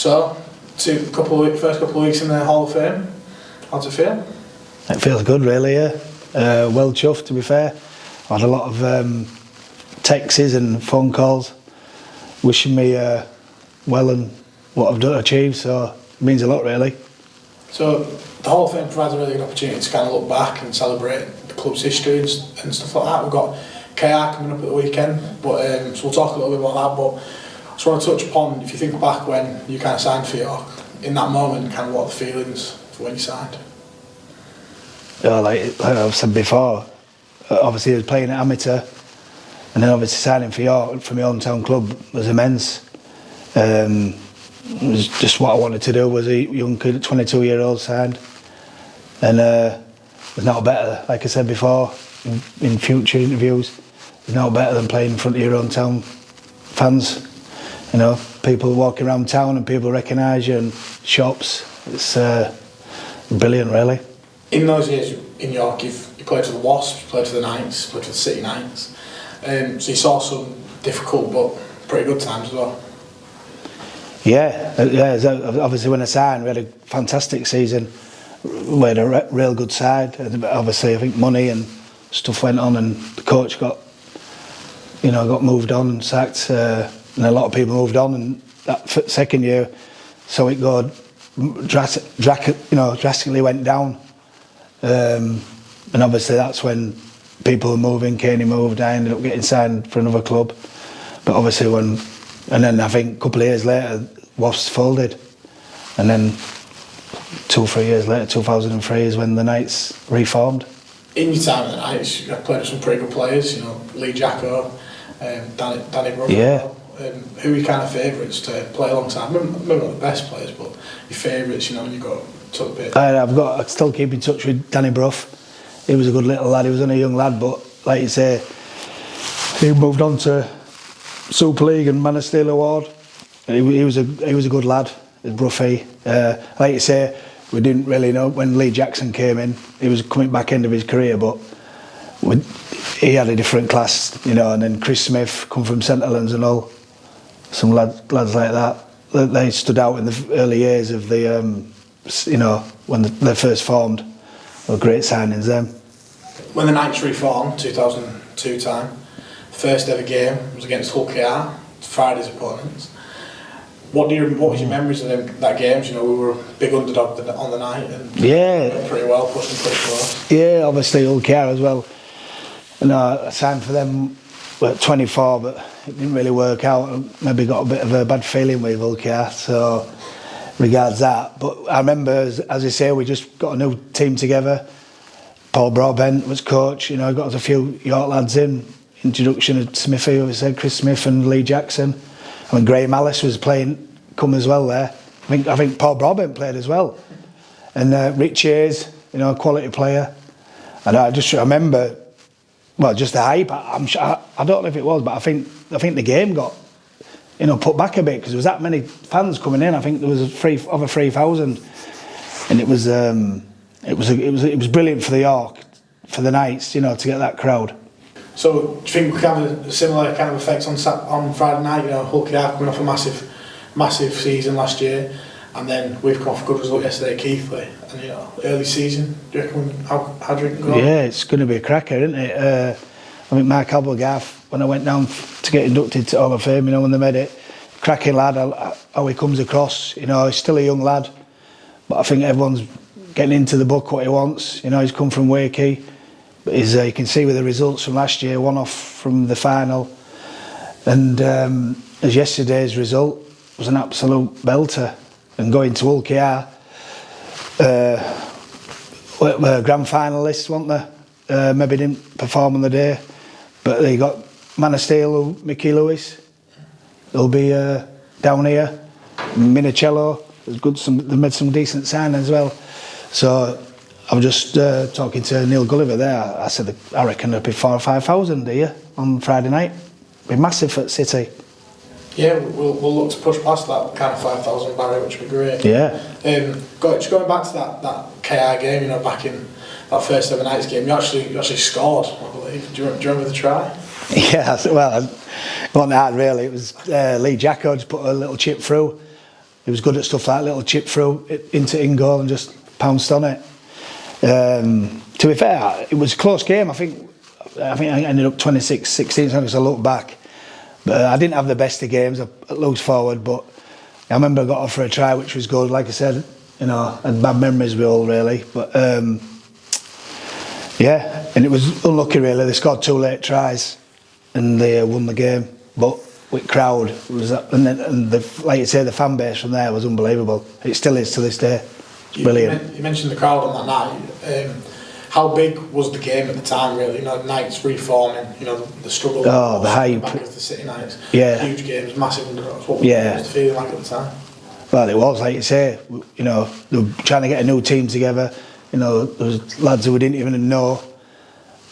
So, first couple of weeks in the Hall of Fame, how's it feel? It feels good, really, yeah. Well chuffed, to be fair. I had a lot of texts and phone calls wishing me well and what I've achieved, so it means a lot, really. So, the Hall of Fame provides a really good opportunity to kind of look back and celebrate the club's history and stuff like that. We've got KR coming up at the weekend, but so we'll talk a little bit about that. But I just want to touch upon, if you think back when you kind of signed for York, in that moment, kind of what are the feelings for when you signed? Yeah, like I've said before, obviously I was playing at amateur, and then obviously signing for York, for my hometown club, was immense. It was just what I wanted to do. Was a young kid, 22-year-old, signed, and there's not better. Like I said before, in future interviews, there's not better than playing in front of your own town fans. You know, people walking around town and people recognise you, and shops. It's brilliant, really. In those years in York, you played for the Wasps, you played for the Knights, you played for the City Knights. So you saw some difficult but pretty good times as well. Yeah. Obviously, when I signed, we had a fantastic season. We had a real good side. Obviously, I think money and stuff went on, and the coach got moved on and sacked, and a lot of people moved on. And that second year, so it drastically went down. And obviously, that's when people were moving. Caney moved. I ended up getting signed for another club. But obviously, and then I think a couple of years later, Wasps folded, and then 2 or 3 years later, 2003 is when the Knights reformed. In your time at the Knights, you played with some pretty good players, you know, Lee Jacko, Danny Brough. Yeah. Who are your kind of favourites to play alongside? Maybe not the best players, but your favourites, you know, when you go to the bit. I still keep in touch with Danny Brough. He was a good little lad. He was only a young lad, but like you say, he moved on to Super League and Man of Steel Award. He was a good lad, Bruffy. Like you say, we didn't really know when Lee Jackson came in. He was coming back end of his career, but he had a different class, you know. And then Chris Smith come from St Helens and all. Some lads like that. They stood out in the early years of the, when they first formed. They were great signings then. When the Knights reformed, 2002 time, first ever game was against Hull KR, Friday's opponents. What was your memories of that game? You know, we were a big underdog on the night, and yeah, pretty well, pushing pretty close. Yeah, obviously Hull KR as well. And I signed for them at 24, but it didn't really work out. Maybe got a bit of a bad feeling with Hull KR, so regards that. But I remember, as I say, we just got a new team together. Paul Broadbent was coach. You know, got us a few York lads in. Introduction of Smithy, who said Chris Smith and Lee Jackson. I mean, Graham Alice was come as well there. I think Paul Broadbent played as well. And Rich Hayes, you know, a quality player. And I remember, well, just the hype. I don't know if it was, but I think the game got, you know, put back a bit because there was that many fans coming in. I think there was over 3,000, and it was brilliant for the York, for the Knights, you know, to get that crowd. So, do you think we can have a similar kind of effect on Friday night? You know, Hull KR coming off a massive season last year, and then we've come off a good result yesterday at Keighley, and you know, early season. Do you reckon how do you reckon go? Yeah, it's going to be a cracker, isn't it? I think Mark Abelgaff, when I went down to get inducted to Hall of Fame, you know, when they made it, cracking lad. How he comes across, you know, he's still a young lad, but I think everyone's getting into the book what he wants. You know, he's come from Wakey. But you can see with the results from last year, one off from the final, and as yesterday's result was an absolute belter. And going to Hull KR, grand finalists, weren't they? Maybe didn't perform on the day, but they got Man of Steel, Mickey Lewis. They'll be down here. Minicello, they made some decent signings as well. So I was just talking to Neil Gulliver there. I said, I reckon there'll be 4,000 or 5,000 here on Friday night. It'll be massive at City. Yeah, we'll look to push past that kind of 5,000 barrier, which would be great. Yeah. Just going back to that KR game, you know, back in that first ever Knights game, you actually scored, I believe. Do you remember the try? Yeah, well, it wasn't hard really. It was Lee Jacko just put a little chip through, He was good at stuff like little chip through into in goal and just pounced on it. To be fair, it was a close game. I think I ended up 26-16 as I look back. But I didn't have the best of games. I looked forward, but I remember I got off for a try, which was good. Like I said, you know, I had bad memories with all really. But yeah, and it was unlucky really. They scored 2 late tries, and they won the game. But with crowd was that, and like you say, the fan base from there was unbelievable. It still is to this day. It's brilliant. You mentioned the crowd on that night. How big was the game at the time, really? You know, Knights reforming, you know, the struggle. Oh, the hype. Back of the City Knights. Yeah. Huge games, massive underdogs. What was the feeling like at the time? Well, it was, like you say, you know, they were trying to get a new team together. You know, there was lads who we didn't even know.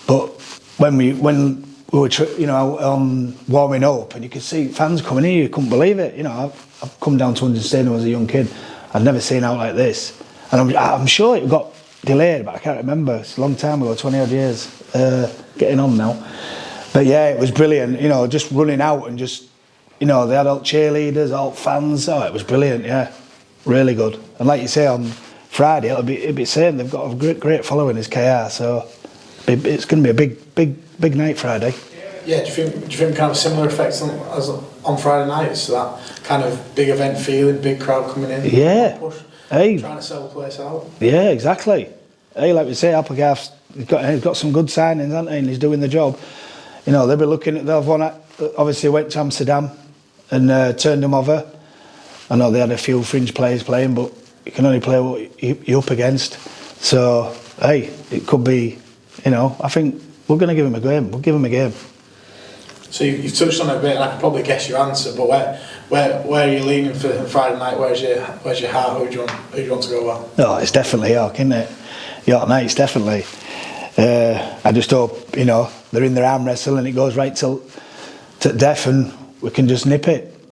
But when we were, you know, on warming up, and you could see fans coming in, you couldn't believe it. You know, I've come down to understand when I was a young kid. I'd never seen out like this. And I'm sure it got delayed, but I can't remember. It's a long time ago, 20 odd years, getting on now. But yeah, it was brilliant, you know, just running out and just, you know, they had all cheerleaders, all fans. Oh, it was brilliant, yeah, really good. And like you say, on Friday it'll be the same. They've got a great following, as KR, so it's going to be a big night Friday. Yeah, do you think kind of similar effects as on Friday night? So that kind of big event feeling, big crowd coming in. Yeah. Push, hey. Trying to sell the place out. Yeah, exactly. Hey, like we say, Applegarth's he's got some good signings, hasn't he? And he's doing the job. You know, they'll be looking at. They've won. Obviously, went to Amsterdam and turned them over. I know they had a few fringe players playing, but you can only play what you're up against. So, hey, it could be. You know, I think we're going to give him a game. We'll give him a game. So you've touched on it a bit, and I can probably guess your answer. But where are you leaning for Friday night? Where's your heart? Who do you want to go well? Oh, it's definitely York, isn't it? York Knights, definitely. I just hope, you know, they're in their arm wrestle and it goes right to death, and we can just nip it.